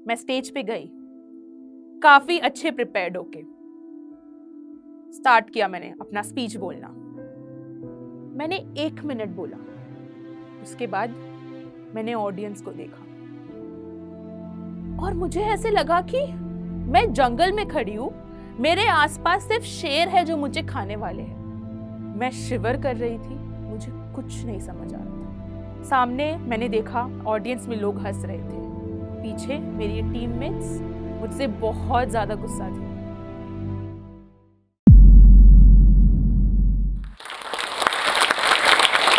मैं स्टेज पे गई काफी अच्छे प्रिपेयर्ड होके। स्टार्ट किया मैंने अपना स्पीच बोलना। मैंने 1 मिनट बोला, उसके बाद मैंने ऑडियंस को देखा और मुझे ऐसे लगा कि मैं जंगल में खड़ी हूँ, मेरे आसपास सिर्फ शेर है जो मुझे खाने वाले हैं। मैं शिवर कर रही थी, मुझे कुछ नहीं समझ आ रहा था। सामने मैंने देखा ऑडियंस में लोग हंस रहे थे, पीछे मेरी टीममेट्स मुझसे बहुत ज्यादा गुस्सा थी।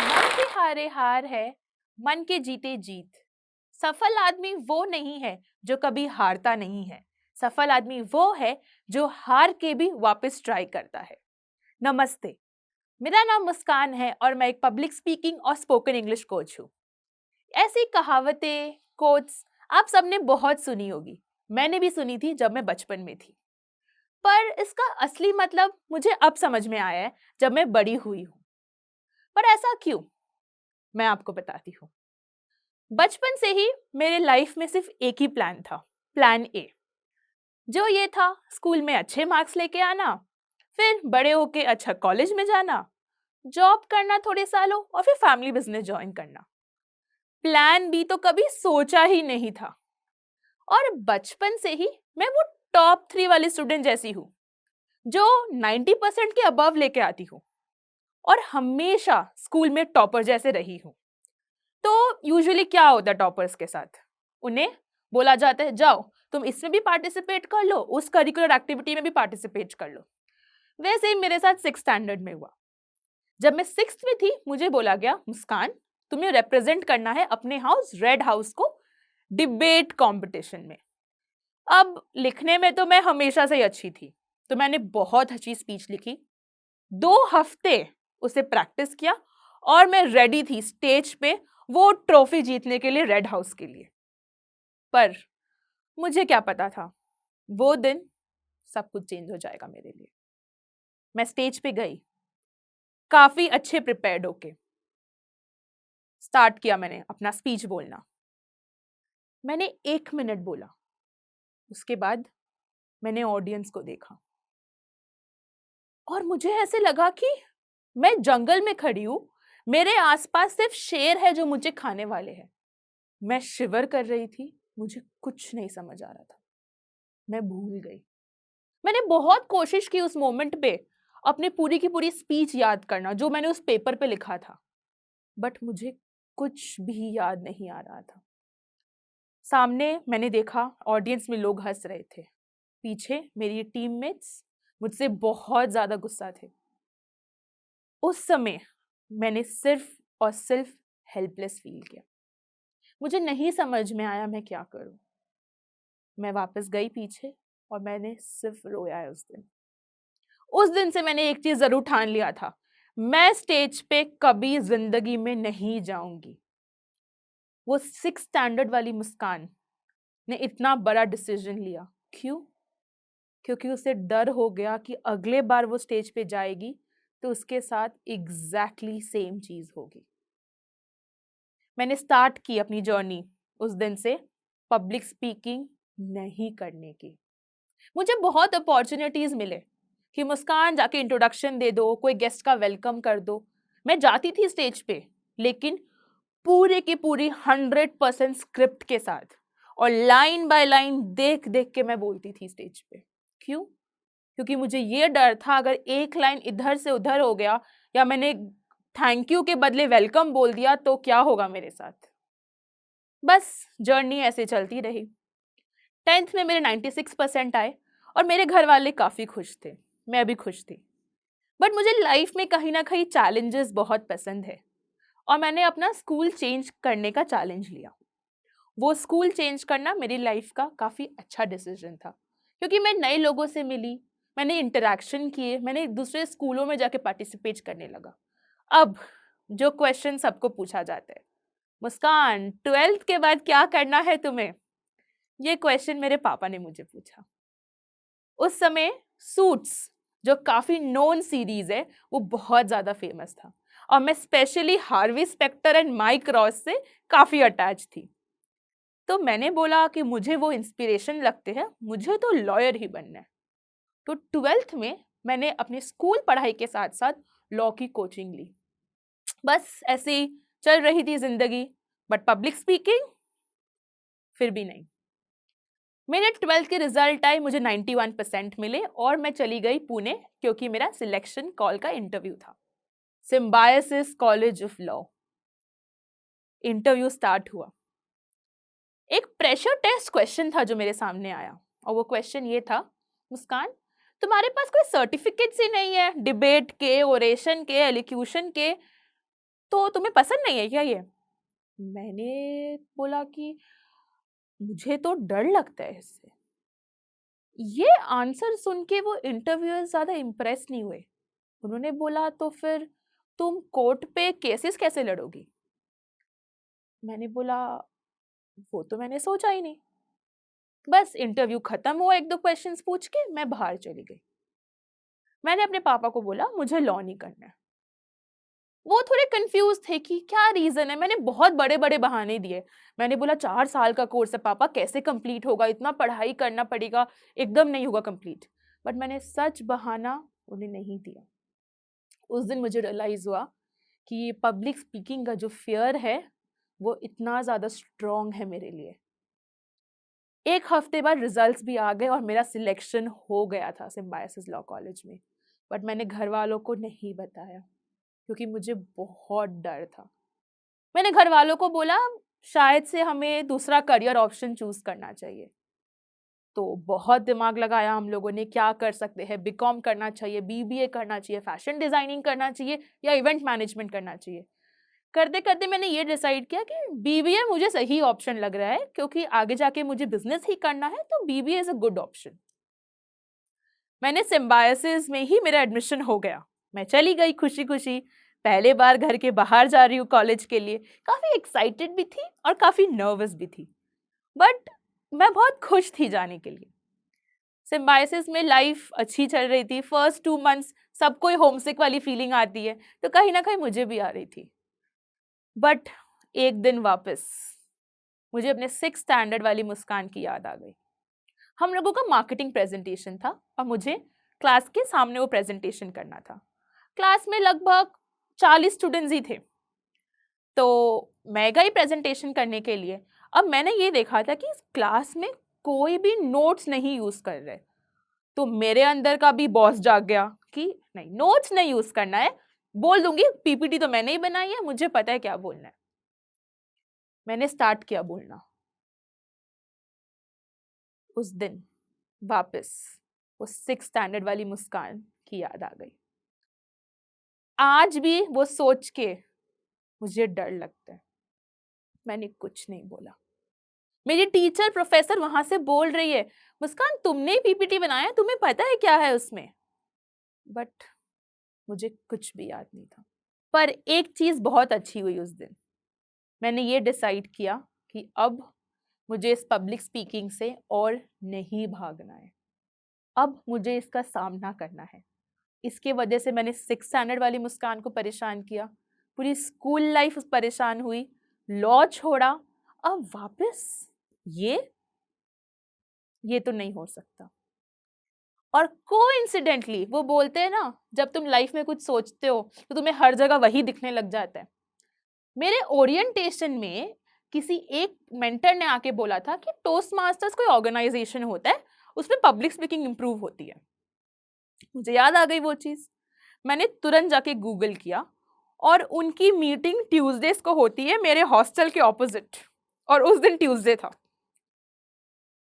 मन के हारे हार है, मन के जीते जीत। सफल आदमी वो नहीं है जो कभी हारता नहीं है। सफल आदमी वो है जो हार के भी वापस ट्राई करता है। नमस्ते, मेरा नाम मुस्कान है और मैं एक पब्लिक स्पीकिंग और स्पोकन इंग्लिश कोच हूँ। ऐसी कहावतें, कोट्स आप सबने बहुत सुनी होगी। मैंने भी सुनी थी जब मैं बचपन में थी। पर इसका असली मतलब मुझे अब समझ में आया है जब मैं बड़ी हुई हूँ। पर ऐसा क्यों? मैं आपको बताती हूँ। बचपन से ही मेरे लाइफ में सिर्फ एक ही प्लान था, प्लान ए। जो ये था स्कूल में अच्छे मार्क्स लेके आना, फिर बड़े होके अच्छा कॉलेज में जाना, जॉब करना थोड़े सालों और फिर फैमिली बिजनेस ज्वाइन करना। प्लान बी तो कभी सोचा ही नहीं था। और बचपन से ही मैं वो टॉप 3 वाली स्टूडेंट जैसी हूँ जो 90% के अबव लेके आती हूँ और हमेशा स्कूल में टॉपर जैसे रही हूँ। तो यूजुअली क्या होता है टॉपर्स के साथ? उन्हें बोला जाता है जाओ तुम इसमें भी पार्टिसिपेट कर लो, उस करिकुलर एक्टिविटी में भी पार्टिसिपेट कर लो। वैसे ही मेरे साथ 6th स्टैंडर्ड में हुआ। जब मैं 6th में थी मुझे बोला गया मुस्कान तुम्हें रिप्रेजेंट करना है अपने हाउस रेड हाउस को डिबेट कंपटीशन में। अब लिखने में तो मैं हमेशा से ही अच्छी थी, तो मैंने बहुत अच्छी स्पीच लिखी। 2 हफ्ते उसे प्रैक्टिस किया और मैं रेडी थी स्टेज पे वो ट्रॉफी जीतने के लिए रेड हाउस के लिए। पर मुझे क्या पता था वो दिन सब कुछ चेंज हो जाएगा मेरे लिए। मैं स्टेज पे गई काफी अच्छे प्रिपेयर्ड होके। स्टार्ट किया मैंने अपना स्पीच बोलना। मैंने 1 मिनट बोला, उसके बाद मैंने ऑडियंस को देखा और मुझे ऐसे लगा कि मैं जंगल में खड़ी हूँ, मेरे आसपास सिर्फ शेर है जो मुझे खाने वाले हैं। मैं शिवर कर रही थी, मुझे कुछ नहीं समझ आ रहा था। मैं भूल गई। मैंने बहुत कोशिश की उस मोमेंट पे अपनी पूरी की पूरी स्पीच याद करना जो मैंने उस पेपर पे लिखा था, बट मुझे कुछ भी याद नहीं आ रहा था। सामने मैंने देखा ऑडियंस में लोग हंस रहे थे, पीछे मेरी टीममेट्स मुझसे बहुत ज्यादा गुस्सा थे। उस समय मैंने सिर्फ और सिर्फ हेल्पलेस फील किया। मुझे नहीं समझ में आया मैं क्या करूं। मैं वापस गई पीछे और मैंने सिर्फ रोया है उस दिन। उस दिन से मैंने एक चीज जरूर ठान लिया था, मैं स्टेज पे कभी जिंदगी में नहीं जाऊंगी। वो 6th स्टैंडर्ड वाली मुस्कान ने इतना बड़ा डिसीजन लिया। क्यों? क्योंकि उसे डर हो गया कि अगले बार वो स्टेज पे जाएगी तो उसके साथ एग्जैक्टली सेम चीज होगी। मैंने स्टार्ट की अपनी जर्नी उस दिन से पब्लिक स्पीकिंग नहीं करने की। मुझे बहुत अपॉर्चुनिटीज मिले कि मुस्कान जाके इंट्रोडक्शन दे दो, कोई गेस्ट का वेलकम कर दो। मैं जाती थी स्टेज पे, लेकिन पूरे की पूरी 100% स्क्रिप्ट के साथ और लाइन बाय लाइन देख देख के मैं बोलती थी स्टेज पे। क्यों? क्योंकि मुझे ये डर था अगर एक लाइन इधर से उधर हो गया या मैंने थैंक यू के बदले वेलकम बोल दिया तो क्या होगा मेरे साथ। बस जर्नी ऐसे चलती रही। 10th में मेरे 96% आए और मेरे घर वाले काफी खुश थे, मैं भी खुश थी। बट मुझे लाइफ में कहीं ना कहीं चैलेंजेस बहुत पसंद है और मैंने अपना स्कूल चेंज करने का चैलेंज लिया। वो स्कूल चेंज करना मेरी लाइफ का काफी अच्छा डिसीजन था क्योंकि मैं नए लोगों से मिली, मैंने इंटरेक्शन किए, मैंने दूसरे स्कूलों में जाके पार्टिसिपेट करने लगा। अब जो क्वेश्चन सबको पूछा जाता है, मुस्कान 12th के बाद क्या करना है तुम्हें, ये क्वेश्चन मेरे पापा ने मुझे पूछा। उस समय सूट्स जो काफी नोन सीरीज है वो बहुत ज्यादा फेमस था और मैं specially Harvey Specter and Mike Ross से काफी अटैच थी। तो मैंने बोला कि मुझे वो इंस्पिरेशन लगते हैं, मुझे तो लॉयर ही बनना है। तो 12th में मैंने अपने स्कूल पढ़ाई के साथ साथ लॉ की कोचिंग ली। बस ऐसे ही चल रही थी जिंदगी, बट पब्लिक स्पीकिंग फिर भी नहीं। मेरे 12th के रिजल्ट आए, मुझे 91% मिले और मैं चली गई पुणे, क्योंकि मेरा सिलेक्शन कॉल का इंटरव्यू था। Symbiosis college of law. Interview start हुआ। एक प्रेशर टेस्ट क्वेश्चन था जो मेरे सामने आया, और वो क्वेश्चन ये था, मुस्कान तुम्हारे पास कोई सर्टिफिकेट्स ही नहीं है डिबेट के, ओरेशन के, एलिक्यूशन के, तो तुम्हें पसंद नहीं है क्या ये? मैंने बोला कि मुझे तो डर लगता है इससे। ये आंसर सुन के वो इंटरव्यूअर ज्यादा इम्प्रेस नहीं हुए। उन्होंने बोला तो फिर तुम कोर्ट पे केसेस कैसे लड़ोगी? मैंने बोला वो तो मैंने सोचा ही नहीं। बस इंटरव्यू खत्म हुआ, एक दो क्वेश्चंस पूछ के मैं बाहर चली गई। मैंने अपने पापा को बोला मुझे लॉ नहीं करना है। वो थोड़े कंफ्यूज थे कि क्या रीजन है। मैंने बहुत बड़े बड़े बहाने दिए। मैंने बोला 4 साल का कोर्स है पापा, कैसे कंप्लीट होगा, इतना पढ़ाई करना पड़ेगा, एकदम नहीं होगा कंप्लीट। बट मैंने सच बहाना उन्हें नहीं दिया। उस दिन मुझे रियलाइज हुआ कि पब्लिक स्पीकिंग का जो फियर है वो इतना ज़्यादा स्ट्रॉन्ग है मेरे लिए। एक हफ्ते बाद रिजल्ट्स भी आ गए और मेरा सिलेक्शन हो गया था सिम्बायोसिस लॉ कॉलेज में। बट मैंने घर वालों को नहीं बताया, क्योंकि मुझे बहुत डर था। मैंने घर वालों को बोला शायद से हमें दूसरा करियर ऑप्शन चूज करना चाहिए। तो बहुत दिमाग लगाया हम लोगों ने, क्या कर सकते हैं, बीकॉम करना चाहिए, बीबीए करना चाहिए, फैशन डिजाइनिंग करना चाहिए, या इवेंट मैनेजमेंट करना चाहिए। करते करते मैंने ये डिसाइड किया कि बीबीए मुझे सही ऑप्शन लग रहा है, क्योंकि आगे जाके मुझे बिजनेस ही करना है, तो BBA is a good option. मैंने सिम्बायोसिस में ही मेरा एडमिशन हो गया। मैं चली गई खुशी खुशी, पहले बार घर के बाहर जा रही हूँ कॉलेज के लिए। काफी एक्साइटेड भी थी और काफी नर्वस भी थी, बट मैं बहुत खुश थी जाने के लिए। सिम्बायोसिस में लाइफ अच्छी चल रही थी। फर्स्ट 2 मंथ्स सबको ही होमसिक वाली फीलिंग आती है, तो कहीं ना कहीं मुझे भी आ रही थी। बट एक दिन वापस मुझे अपने 6th स्टैंडर्ड वाली मुस्कान की याद आ गई। हम लोगों का मार्केटिंग प्रेजेंटेशन था और मुझे क्लास के सामने वो प्रेजेंटेशन करना था। क्लास में लगभग 40 स्टूडेंट्स ही थे। तो मैं गई प्रेजेंटेशन करने के लिए। अब मैंने ये देखा था कि इस क्लास में कोई भी नोट्स नहीं यूज कर रहे। तो मेरे अंदर का भी बॉस जाग गया कि नहीं, नोट्स नहीं यूज करना है, बोल दूंगी, पीपीटी तो मैंने ही बनाई है, मुझे पता है क्या बोलना है। मैंने स्टार्ट किया बोलना। उस दिन वापस वो 6th स्टैंडर्ड वाली मुस्कान की याद आ गई। आज भी वो सोच के मुझे डर लगता है। मैंने कुछ नहीं बोला। मेरी टीचर प्रोफेसर वहां से बोल रही है, मुस्कान तुमने ही पीपीटी बनाया, तुम्हें पता है क्या है उसमें? बट मुझे कुछ भी याद नहीं था। पर एक चीज बहुत अच्छी हुई उस दिन। मैंने ये डिसाइड किया कि अब मुझे इस पब्लिक स्पीकिंग से और नहीं भागना है। अब मुझे इसका सामना करना है। इसके वजह से मैंने 6th स्टैंडर्ड वाली मुस्कान को परेशान किया, पूरी स्कूल लाइफ परेशान हुई, लॉ छोड़ा, अब वापस ये तो नहीं हो सकता। और कोइंसिडेंटली वो बोलते हैं ना, जब तुम लाइफ में कुछ सोचते हो तो तुम्हें हर जगह वही दिखने लग जाता है। मेरे ओरिएंटेशन में किसी एक मेंटर ने आके बोला था कि टोस्ट मास्टर्स कोई ऑर्गेनाइजेशन होता है, उसमें पब्लिक स्पीकिंग इंप्रूव होती है। मुझे याद आ गई वो चीज। मैंने तुरंत जाके गूगल किया, और उनकी मीटिंग ट्यूसडेज को होती है मेरे हॉस्टल के ऑपोजिट, और उस दिन ट्यूसडे था।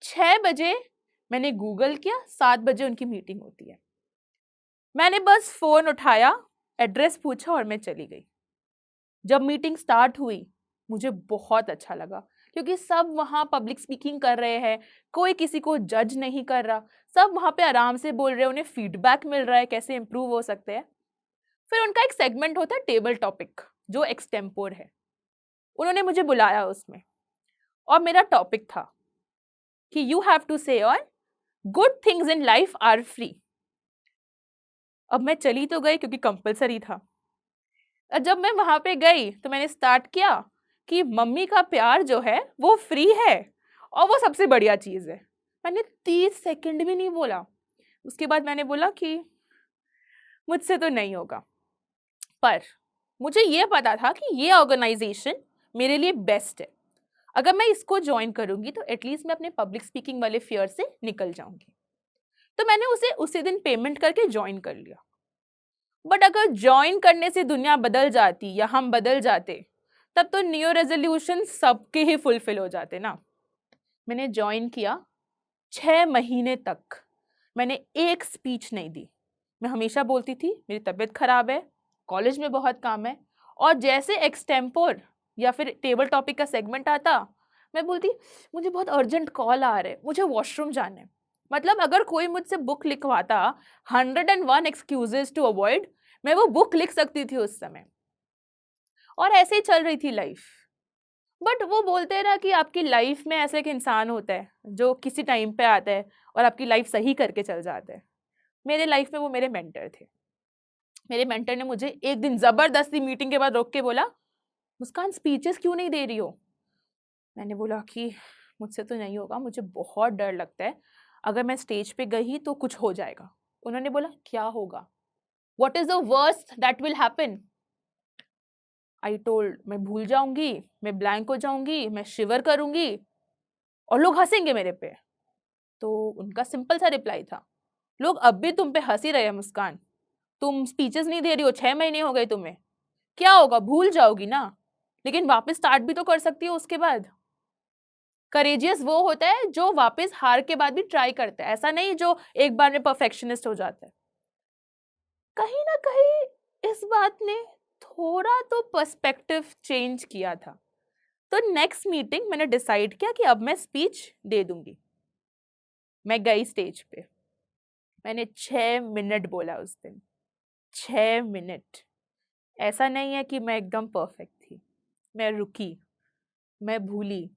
6 बजे मैंने गूगल किया, 7 बजे उनकी मीटिंग होती है। मैंने बस फोन उठाया, एड्रेस पूछा और मैं चली गई। जब मीटिंग स्टार्ट हुई मुझे बहुत अच्छा लगा, क्योंकि सब वहां पब्लिक स्पीकिंग कर रहे हैं, कोई किसी को जज नहीं कर रहा, सब वहां पे आराम से बोल रहे हैं, उन्हें फीडबैक मिल रहा है कैसे इंप्रूव हो सकते हैं। फिर उनका एक सेगमेंट होता है टेबल टॉपिक, जो एक्सटेम्पोर है। उन्होंने मुझे बुलाया उसमें, और मेरा टॉपिक था कि you have to say on good things in life are free. अब मैं चली तो गई क्योंकि कंपलसरी था। जब मैं वहां पे गई तो मैंने स्टार्ट किया कि मम्मी का प्यार जो है वो फ्री है, और वो सबसे बढ़िया चीज है। मैंने 30 सेकंड भी नहीं बोला। उसके बाद मैंने बोला कि मुझसे तो नहीं होगा, पर मुझे ये पता था कि ये ऑर्गेनाइजेशन मेरे लिए बेस्ट है। अगर मैं इसको ज्वाइन करूंगी तो एटलीस्ट मैं अपने पब्लिक स्पीकिंग वाले फियर से निकल जाऊंगी। तो मैंने उसे उसी दिन पेमेंट करके ज्वाइन कर लिया। बट अगर ज्वाइन करने से दुनिया बदल जाती या हम बदल जाते, तब तो न्यू रेजोल्यूशन सबके ही फुलफिल हो जाते ना। मैंने ज्वाइन किया, 6 महीने तक मैंने एक स्पीच नहीं दी। मैं हमेशा बोलती थी मेरी तबीयत खराब है, कॉलेज में बहुत काम है, और जैसे एक्सटेम्पोर या फिर टेबल टॉपिक का सेगमेंट आता, मैं बोलती मुझे बहुत अर्जेंट कॉल आ रहे, मुझे वॉशरूम जाना है। मतलब अगर कोई मुझसे बुक लिखवाता 101 एक्सक्यूजेस टू अवॉइड, मैं वो बुक लिख सकती थी उस समय। और ऐसे ही चल रही थी लाइफ। बट वो बोलते हैं ना कि आपकी लाइफ में ऐसा एक इंसान होता है जो किसी टाइम पे आता है और आपकी लाइफ सही करके चल जाता है। मेरे लाइफ में वो मेरे मेंटर थे। मेरे मेंटर ने मुझे एक दिन जबरदस्ती मीटिंग के बाद रोक के बोला, मुस्कान स्पीचेस क्यों नहीं दे रही हो? मैंने बोला कि मुझसे तो नहीं होगा, मुझे बहुत डर लगता है, अगर मैं स्टेज पे गई तो कुछ हो जाएगा। उन्होंने बोला क्या होगा? What is the worst that will happen? I told मैं भूल जाऊंगी, मैं ब्लैंक हो जाऊंगी, मैं शिवर करूंगी और लोग हंसेंगे मेरे पे। तो उनका सिंपल सा रिप्लाई था, लोग अब भी तुम पे हंस ही रहे हैं मुस्कान, तुम स्पीचेस नहीं दे रही हो, 6 महीने हो गए तुम्हें, क्या होगा, भूल जाओगी ना, लेकिन वापस स्टार्ट भी तो कर सकती हो उसके बाद। करेजियस वो होता है जो वापस हार के बाद भी ट्राई करता है, ऐसा नहीं जो एक बार में परफेक्शनिस्ट हो जाता है। कहीं ना कहीं इस बात ने थोड़ा तो पर्सपेक्टिव चेंज किया था। तो नेक्स्ट मीटिंग मैंने डिसाइड किया कि अब मैं स्पीच दे दूंगी। मैं गई स्टेज पे, मैंने 6 मिनट बोला उस दिन। 6 मिनट। ऐसा नहीं है कि मैं एकदम परफेक्ट थी, मैं रुकी, मैं भूली,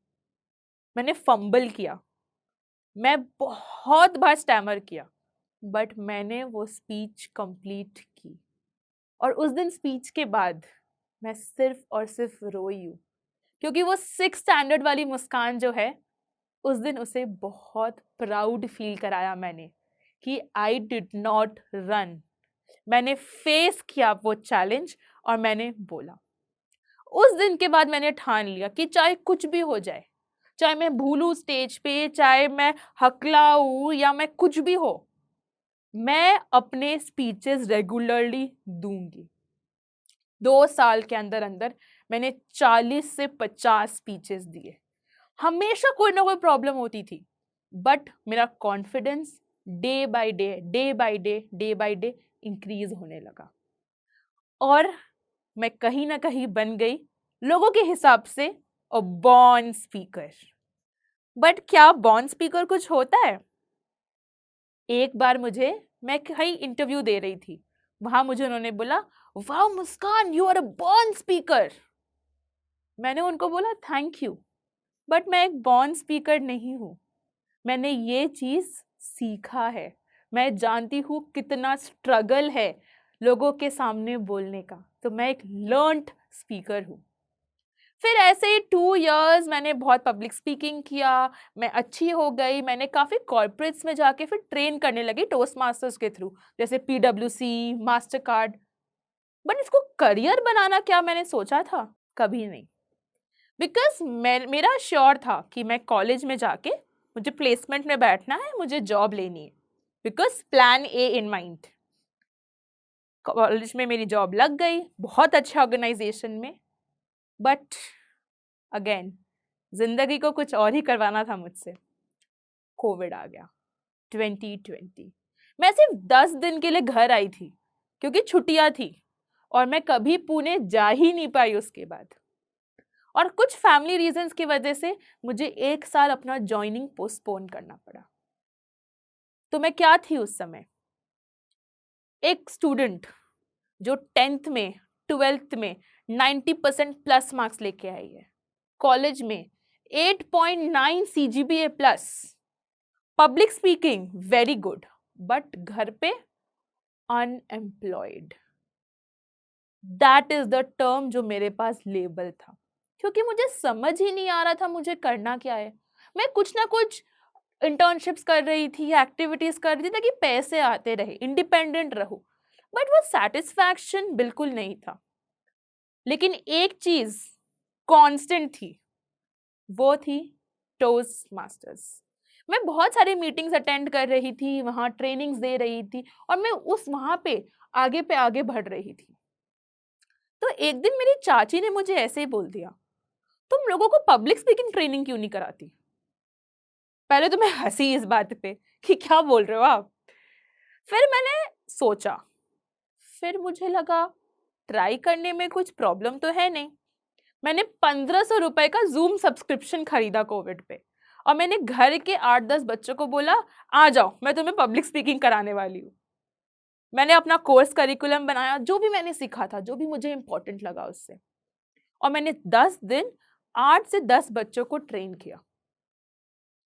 मैंने फंबल किया, मैं बहुत बार स्टैमर किया, बट मैंने वो स्पीच कंप्लीट की। और उस दिन स्पीच के बाद मैं सिर्फ और सिर्फ रोई हूँ, क्योंकि वो 6 स्टैंडर्ड वाली मुस्कान जो है, उस दिन उसे बहुत प्राउड फील कराया मैंने कि आई डिड नॉट रन। मैंने फेस किया वो चैलेंज और मैंने बोला। उस दिन के बाद मैंने ठान लिया कि चाहे कुछ भी हो जाए, चाहे मैं भूलूं स्टेज पे, चाहे मैं हकलाऊं या मैं कुछ भी हो, मैं अपने स्पीचेस रेगुलरली दूंगी। 2 साल के अंदर अंदर मैंने 40 से 50 स्पीचेस दिए। हमेशा कोई ना कोई प्रॉब्लम होती थी, बट मेरा confidence day by day, day by day, day by day increase होने लगा। और मैं कहीं ना कहीं बन गई लोगों के हिसाब से अ बॉर्न स्पीकर। बट क्या बॉर्न स्पीकर कुछ होता है? एक बार मैं कहीं इंटरव्यू दे रही थी, वहां मुझे उन्होंने बोला, वाह Muskan, you are a born speaker. मैंने उनको बोला थैंक यू, बट मैं एक बॉर्न स्पीकर नहीं हूँ। मैंने ये चीज सीखा है। मैं जानती हूँ कितना स्ट्रगल है लोगों के सामने बोलने का, तो मैं एक लर्नड स्पीकर हूँ। फिर ऐसे ही 2 इयर्स मैंने बहुत पब्लिक स्पीकिंग किया, मैं अच्छी हो गई, मैंने काफ़ी कॉर्पोरेट्स में जाके फिर ट्रेन करने लगी टोस्ट मास्टर्स के थ्रू, जैसे PwC, मास्टर कार्ड। बट इसको करियर बनाना क्या मैंने सोचा था? कभी नहीं। बिकॉज मेरा श्योर था कि मैं कॉलेज में जाके मुझे प्लेसमेंट में बैठना है, मुझे जॉब लेनी है, because plan A in mind. College में मेरी जॉब लग गई, बहुत अच्छे ऑर्गेनाइजेशन में, बट अगेन जिंदगी को कुछ और ही करवाना था मुझसे। कोविड आ गया 2020। मैं सिर्फ 10 दिन के लिए घर आई थी क्योंकि छुट्टियां थी, और मैं कभी पुणे जा ही नहीं पाई उसके बाद। और कुछ फैमिली रीजंस की वजह से मुझे 1 साल अपना ज्वाइनिंग पोस्टपोन करना पड़ा। तो मैं क्या थी उस समय? एक स्टूडेंट जो 10th में 12th में 90% प्लस मार्क्स लेके आई है, कॉलेज में 8.9 CGPA plus, public speaking very good, but घर पे unemployed. That is the term जो मेरे पास लेबल था, क्योंकि मुझे समझ ही नहीं आ रहा था मुझे करना क्या है। मैं कुछ ना कुछ इंटर्नशिप्स कर रही थी, एक्टिविटीज कर रही थी ताकि पैसे आते रहे, इंडिपेंडेंट रहूं, बट वो सेटिस्फैक्शन बिल्कुल नहीं था। लेकिन एक चीज कांस्टेंट थी, वो थी टोस्ट मास्टर्स। मैं बहुत सारी मीटिंग्स अटेंड कर रही थी, वहां ट्रेनिंग्स दे रही थी, और मैं उस वहां पे आगे बढ़ रही थी। तो एक दिन मेरी चाची ने मुझे ऐसे ही बोल दिया, तुम लोगों को पब्लिक स्पीकिंग ट्रेनिंग क्यों नहीं कराती? पहले तो मैं हंसी इस बात पे कि क्या बोल रहे हो आप। फिर मैंने सोचा, फिर मुझे लगा ट्राई करने में कुछ प्रॉब्लम तो है नहीं। मैंने 1500 रुपए का जूम सब्सक्रिप्शन खरीदा कोविड पे, और मैंने घर के 8-10 बच्चों को बोला, आ जाओ मैं तुम्हें पब्लिक स्पीकिंग कराने वाली हूँ। मैंने अपना कोर्स करिकुलम बनाया, जो भी मैंने सीखा था, जो भी मुझे इंपॉर्टेंट लगा उससे, और मैंने 10 दिन 8 से 10 बच्चों को ट्रेन किया।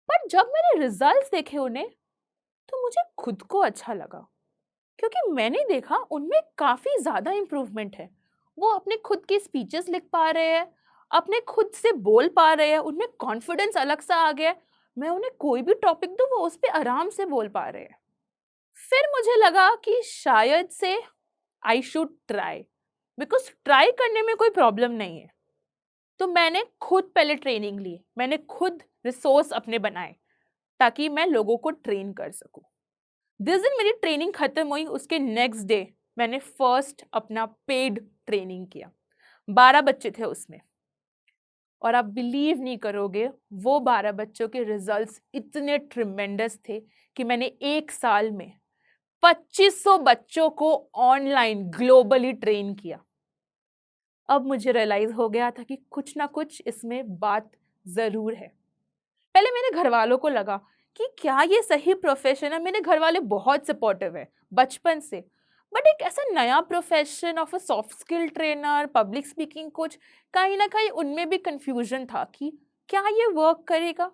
पर जब मैंने रिजल्ट्स देखे उन्हें, तो मुझे खुद को अच्छा लगा, क्योंकि मैंने देखा उनमें काफी ज्यादा इंप्रूवमेंट है। वो अपने खुद की स्पीचेस लिख पा रहे हैं, अपने खुद से बोल पा रहे हैं, उनमें कॉन्फिडेंस अलग सा आ गया है। मैं उन्हें कोई भी टॉपिक दूं, वो उस पर आराम से बोल पा रहे हैं। फिर मुझे लगा कि शायद से I should try, because try करने में कोई प्रॉब्लम नहीं है। तो मैंने खुद पहले ट्रेनिंग ली, मैंने खुद रिसोर्स अपने बनाए ताकि मैं लोगों को ट्रेन कर सकूं। जिस दिन मेरी ट्रेनिंग खत्म हुई, उसके नेक्स्ट डे मैंने फर्स्ट अपना पेड ट्रेनिंग किया। 12 बच्चे थे उसमें, और आप बिलीव नहीं करोगे, वो 12 बच्चों के रिजल्ट्स इतने ट्रिमेंडस थे कि मैंने एक साल में 2500 बच्चों को ऑनलाइन ग्लोबली ट्रेन किया। अब मुझे रियलाइज हो गया था कि कुछ ना कुछ इसमें बात जरूर है। पहले मेरे घर वालों को लगा कि क्या ये सही प्रोफेशन है। मेरे घर वाले बहुत सपोर्टिव है बचपन से, बट एक ऐसा नया profession of a soft skill trainer, public speaking coach, कहीं ना कहीं उनमें भी कंफ्यूजन था कि क्या ये वर्क करेगा।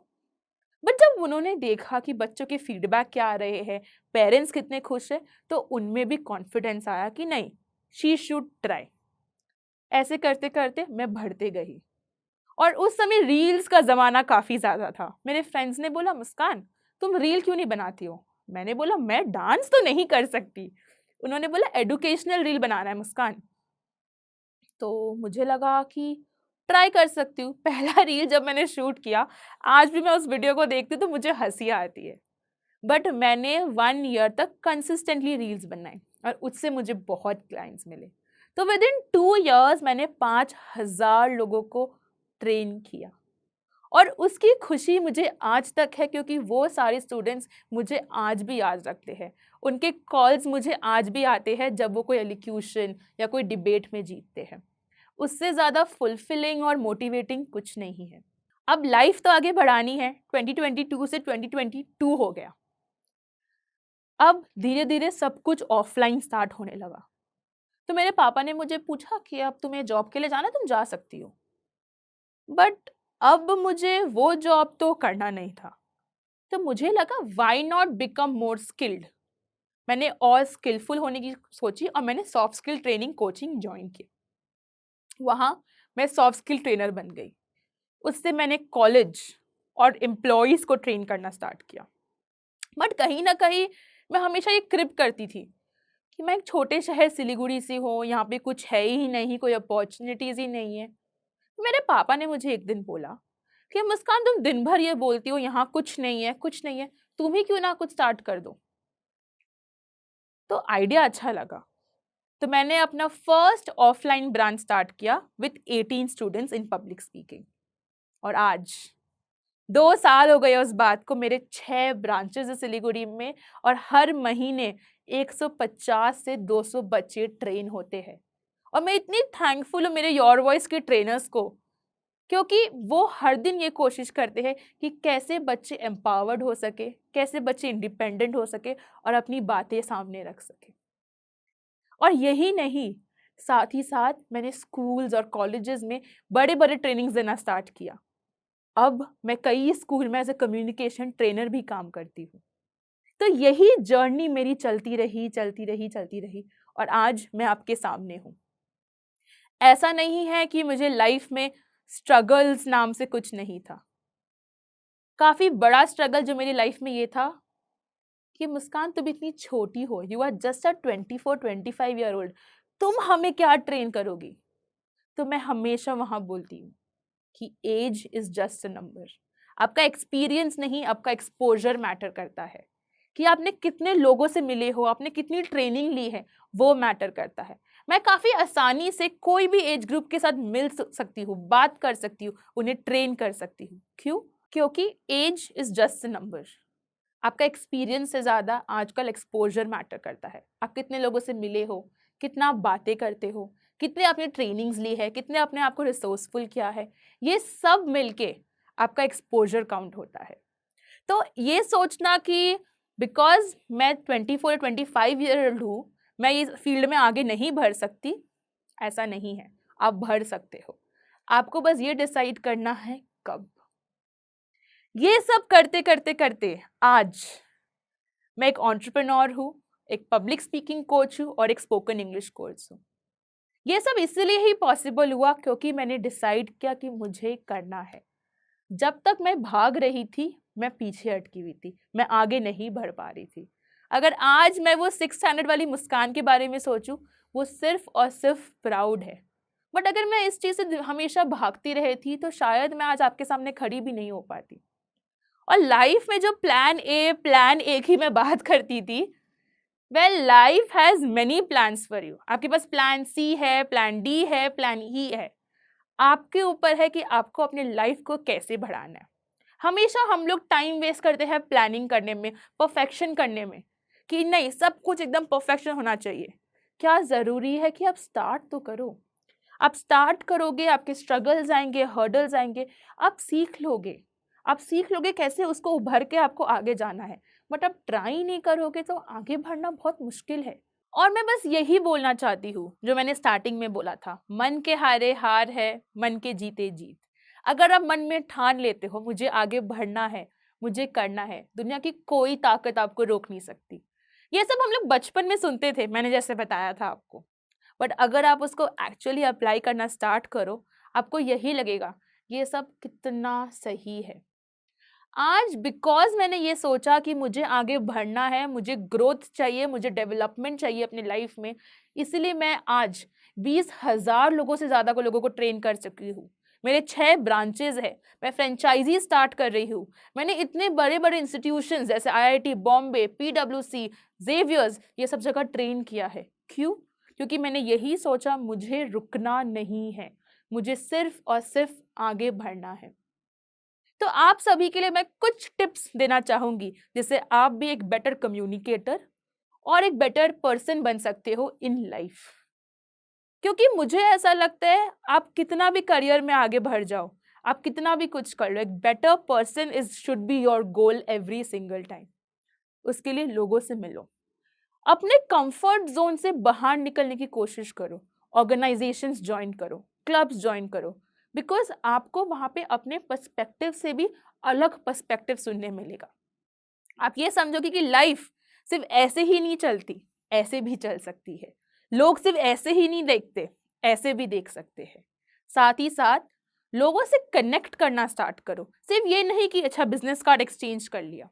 बट जब उन्होंने देखा कि बच्चों के फीडबैक क्या आ रहे हैं, पेरेंट्स कितने खुश हैं, तो उनमें भी कॉन्फिडेंस आया कि नहीं, शी शुड ट्राई। ऐसे करते करते मैं बढ़ते गई, और उस समय रील्स का जमाना काफी ज्यादा था। मेरे फ्रेंड्स ने बोला, मुस्कान तुम रील क्यों नहीं बनाती हो? मैंने बोला, मैं डांस तो नहीं कर सकती। उन्होंने बोला, एडुकेशनल रील बनाना है मुस्कान। तो मुझे लगा कि ट्राई कर सकती हूँ। पहला रील जब मैंने शूट किया, आज भी मैं उस वीडियो को देखती हूँ तो मुझे हंसी आती है। बट मैंने 1 ईयर तक कंसिस्टेंटली रील्स बनाए, और उससे मुझे बहुत क्लाइंट्स मिले। तो विद इन 2 ईयर्स मैंने 5000 लोगों को ट्रेन किया, और उसकी खुशी मुझे आज तक है, क्योंकि वो सारे स्टूडेंट्स मुझे आज भी याद रखते हैं। उनके कॉल्स मुझे आज भी आते हैं जब वो कोई एलिक्यूशन या कोई डिबेट में जीतते हैं। उससे ज़्यादा फुलफिलिंग और मोटिवेटिंग कुछ नहीं है। अब लाइफ तो आगे बढ़ानी है। 2022 से 2022 हो गया। अब धीरे धीरे सब कुछ ऑफलाइन स्टार्ट होने लगा। तो मेरे पापा ने मुझे पूछा कि अब तुम्हें जॉब के लिए जाना, तुम जा सकती हो। बट अब मुझे वो जॉब तो करना नहीं था। तो मुझे लगा, why not become more skilled. मैंने और स्किलफुल होने की सोची, और मैंने soft skill training coaching join की। वहां मैं सॉफ्ट स्किल ट्रेनर बन गई। उससे मैंने कॉलेज और एम्प्लॉयज को ट्रेन करना स्टार्ट किया। बट कहीं ना कहीं मैं हमेशा ये क्रिप करती थी कि मैं एक छोटे शहर सिलीगुड़ी से हूँ, यहाँ पे कुछ है ही नहीं, कोई अपॉर्चुनिटीज ही नहीं है। मेरे पापा ने मुझे एक दिन बोला कि मुस्कान, तुम दिन भर ये बोलती हो यहाँ कुछ नहीं है, कुछ नहीं है, तुम ही क्यों ना कुछ स्टार्ट कर दो। तो आइडिया अच्छा लगा। तो मैंने अपना फर्स्ट ऑफलाइन ब्रांच स्टार्ट किया with 18 students in public speaking. और आज 2 साल हो गए उस बात को। मेरे 6 ब्रांचेस है सिलीगुड़ी में, और हर महीने 150 से 200 बच्चे ट्रेन होते हैं। और मैं इतनी थैंकफुल हूँ मेरे योर वॉइस के ट्रेनर्स को, क्योंकि वो हर दिन ये कोशिश करते हैं कि कैसे बच्चे एम्पावर्ड हो सके, कैसे बच्चे इंडिपेंडेंट हो सके और अपनी बातें सामने रख सके। और यही नहीं, साथ ही साथ मैंने स्कूल्स और कॉलेजेस में बड़े बड़े ट्रेनिंग्स देना स्टार्ट किया। अब मैं कई स्कूल में एज ए कम्युनिकेशन ट्रेनर भी काम करती हूँ। तो यही जर्नी मेरी चलती रही, चलती रही, चलती रही, और आज मैं आपके सामने हूँ। ऐसा नहीं है कि मुझे लाइफ में स्ट्रगल्स नाम से कुछ नहीं था। काफी बड़ा स्ट्रगल जो मेरी लाइफ में ये था कि मुस्कान तुम इतनी छोटी हो, you are just a 24-25 year old, तुम हमें क्या ट्रेन करोगी। तो मैं हमेशा वहां बोलती हूँ कि age is just a number. आपका एक्सपीरियंस नहीं, आपका एक्सपोजर मैटर करता है, कि आपने कितने लोगों से मिले हो, आपने कितनी ट्रेनिंग ली है, वो मैटर करता है। मैं काफी आसानी से कोई भी एज ग्रुप के साथ मिल सकती हूँ, बात कर सकती हूँ, उन्हें ट्रेन कर सकती हूँ। क्यों? क्योंकि age is just a number. आपका एक्सपीरियंस से ज्यादा आजकल एक्सपोजर मैटर करता है। आप कितने लोगों से मिले हो, कितना आप बातें करते हो, कितने आपने ट्रेनिंग्स ली है, कितने अपने आप को रिसोर्सफुल किया है, ये सब मिलके आपका एक्सपोजर काउंट होता है। तो ये सोचना कि बिकॉज मैं 24-25 ईयर ओल्ड हूँ, मैं इस फील्ड में आगे नहीं बढ़ सकती, ऐसा नहीं है। आप बढ़ सकते हो। आपको बस ये डिसाइड करना है कब। ये सब करते करते करते आज मैं एक एंटरप्रेन्योर हूँ, एक पब्लिक स्पीकिंग कोच हूँ और एक स्पोकन इंग्लिश कोच हूँ। ये सब इसलिए ही पॉसिबल हुआ क्योंकि मैंने डिसाइड किया कि मुझे करना है। जब तक मैं भाग रही थी, मैं पीछे अटकी हुई थी, मैं आगे नहीं बढ़ पा रही थी। अगर आज मैं वो 6 स्टैंडर्ड वाली मुस्कान के बारे में सोचूं, वो सिर्फ और सिर्फ प्राउड है। बट अगर मैं इस चीज़ से हमेशा भागती रहती तो शायद मैं आज आपके सामने खड़ी भी नहीं हो पाती। और लाइफ में जो प्लान ए की मैं बात करती थी, well life has many plans for you. आपके पास प्लान सी है, प्लान डी है, प्लान ई है। आपके ऊपर है कि आपको अपने लाइफ को कैसे बढ़ाना है। हमेशा हम लोग टाइम वेस्ट करते हैं प्लानिंग करने में, परफेक्शन करने में, कि नहीं सब कुछ एकदम परफेक्शन होना चाहिए। क्या ज़रूरी है कि आप स्टार्ट तो करो। आप स्टार्ट करोगे, आपके स्ट्रगल्स आएंगे, हर्डल्स आएंगे, आप सीख लोगे। आप सीख लोगे कैसे उसको उभर के आपको आगे जाना है। बट आप ट्राई नहीं करोगे तो आगे बढ़ना बहुत मुश्किल है। और मैं बस यही बोलना चाहती हूँ जो मैंने स्टार्टिंग में बोला था, मन के हारे हार है, मन के जीते जीत। अगर आप मन में ठान लेते हो मुझे आगे बढ़ना है, मुझे करना है, दुनिया की कोई ताकत आपको रोक नहीं सकती। ये सब हम लोग बचपन में सुनते थे, मैंने जैसे बताया था आपको। बट अगर आप उसको एक्चुअली अप्लाई करना स्टार्ट करो, आपको यही लगेगा ये सब कितना सही है। आज बिकॉज मैंने ये सोचा कि मुझे आगे बढ़ना है, मुझे ग्रोथ चाहिए, मुझे डेवलपमेंट चाहिए अपनी लाइफ में, इसलिए मैं आज 20,000 लोगों से ज़्यादा को लोगों को ट्रेन कर चुकी हूँ। मेरे 6 ब्रांचेज है, मैं फ्रेंचाइजी स्टार्ट कर रही हूँ। मैंने इतने बड़े बड़े इंस्टीट्यूशंस जैसे IIT बॉम्बे, PWC, जेवियर्स, ये सब जगह ट्रेन किया है। क्यों? क्योंकि मैंने यही सोचा मुझे रुकना नहीं है, मुझे सिर्फ और सिर्फ आगे बढ़ना है। तो आप सभी के लिए मैं कुछ टिप्स देना चाहूंगी जिससे आप भी एक बेटर कम्युनिकेटर और एक बेटर पर्सन बन सकते हो इन लाइफ। क्योंकि मुझे ऐसा लगता है आप कितना भी करियर में आगे बढ़ जाओ, आप कितना भी कुछ कर लो, एक better person is should be your goal every single time. उसके लिए लोगों से मिलो, अपने कंफर्ट जोन से बाहर निकलने की कोशिश करो, ऑर्गेनाइजेशंस ज्वाइन करो, क्लब्स ज्वाइन करो, बिकॉज आपको वहां पे अपने पर्सपेक्टिव से भी अलग पर्सपेक्टिव सुनने मिलेगा। आप ये समझोगे कि लाइफ सिर्फ ऐसे ही नहीं चलती, ऐसे भी चल सकती है। लोग सिर्फ ऐसे ही नहीं देखते, ऐसे भी देख सकते हैं। साथ ही साथ लोगों से कनेक्ट करना स्टार्ट करो। सिर्फ ये नहीं कि अच्छा बिजनेस कार्ड एक्सचेंज कर लिया,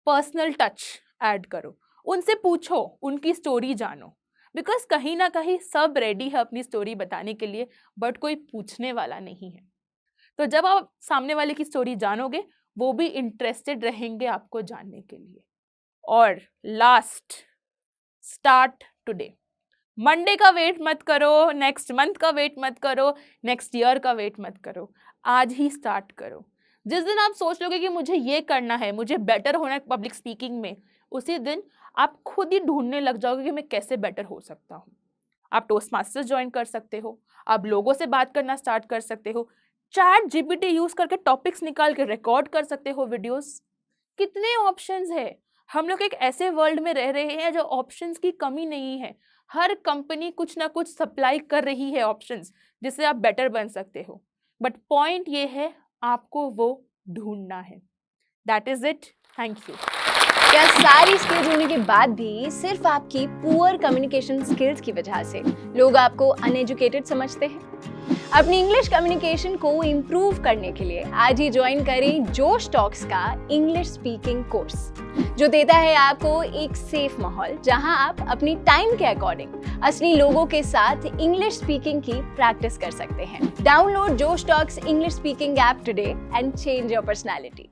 पर्सनल टच ऐड करो, उनसे पूछो, उनकी स्टोरी जानो। बिकॉज कहीं ना कहीं सब रेडी है अपनी स्टोरी बताने के लिए, बट कोई पूछने वाला नहीं है। तो जब आप सामने वाले की स्टोरी जानोगे, वो भी इंटरेस्टेड रहेंगे आपको जानने के लिए। और लास्ट, स्टार्ट टुडे। मंडे का वेट मत करो, नेक्स्ट मंथ का वेट मत करो, नेक्स्ट ईयर का वेट मत करो, आज ही स्टार्ट करो। जिस दिन आप सोच लोगे कि मुझे ये करना है, मुझे बेटर होना है पब्लिक स्पीकिंग में, उसी दिन आप खुद ही ढूंढने लग जाओगे कि मैं कैसे बेटर हो सकता हूँ। आप टोस्ट मास्टर्स ज्वाइन कर सकते हो, आप लोगों से बात करना स्टार्ट कर सकते हो, ChatGPT यूज करके टॉपिक्स निकाल के रिकॉर्ड कर सकते हो वीडियोस। कितने ऑप्शंस है। हम लोग एक ऐसे वर्ल्ड में रह रहे हैं जो ऑप्शंस की कमी नहीं है। हर कंपनी कुछ ना कुछ सप्लाई कर रही है ऑप्शंस, जिससे आप बेटर बन सकते हो। बट पॉइंट ये है, आपको वो ढूंढना है। That is it. Thank you. क्या सारी स्किल्स होने के बाद भी सिर्फ आपकी पुअर कम्युनिकेशन स्किल्स की वजह से लोग आपको अनएजुकेटेड समझते हैं? अपनी इंग्लिश कम्युनिकेशन को इम्प्रूव करने के लिए आज ही ज्वाइन करें जोश टॉक्स का इंग्लिश स्पीकिंग कोर्स, जो देता है आपको एक सेफ माहौल जहां आप अपनी टाइम के अकॉर्डिंग असली लोगों के साथ इंग्लिश स्पीकिंग की प्रैक्टिस कर सकते हैं। डाउनलोड जोश talks English speaking app today and change your personality.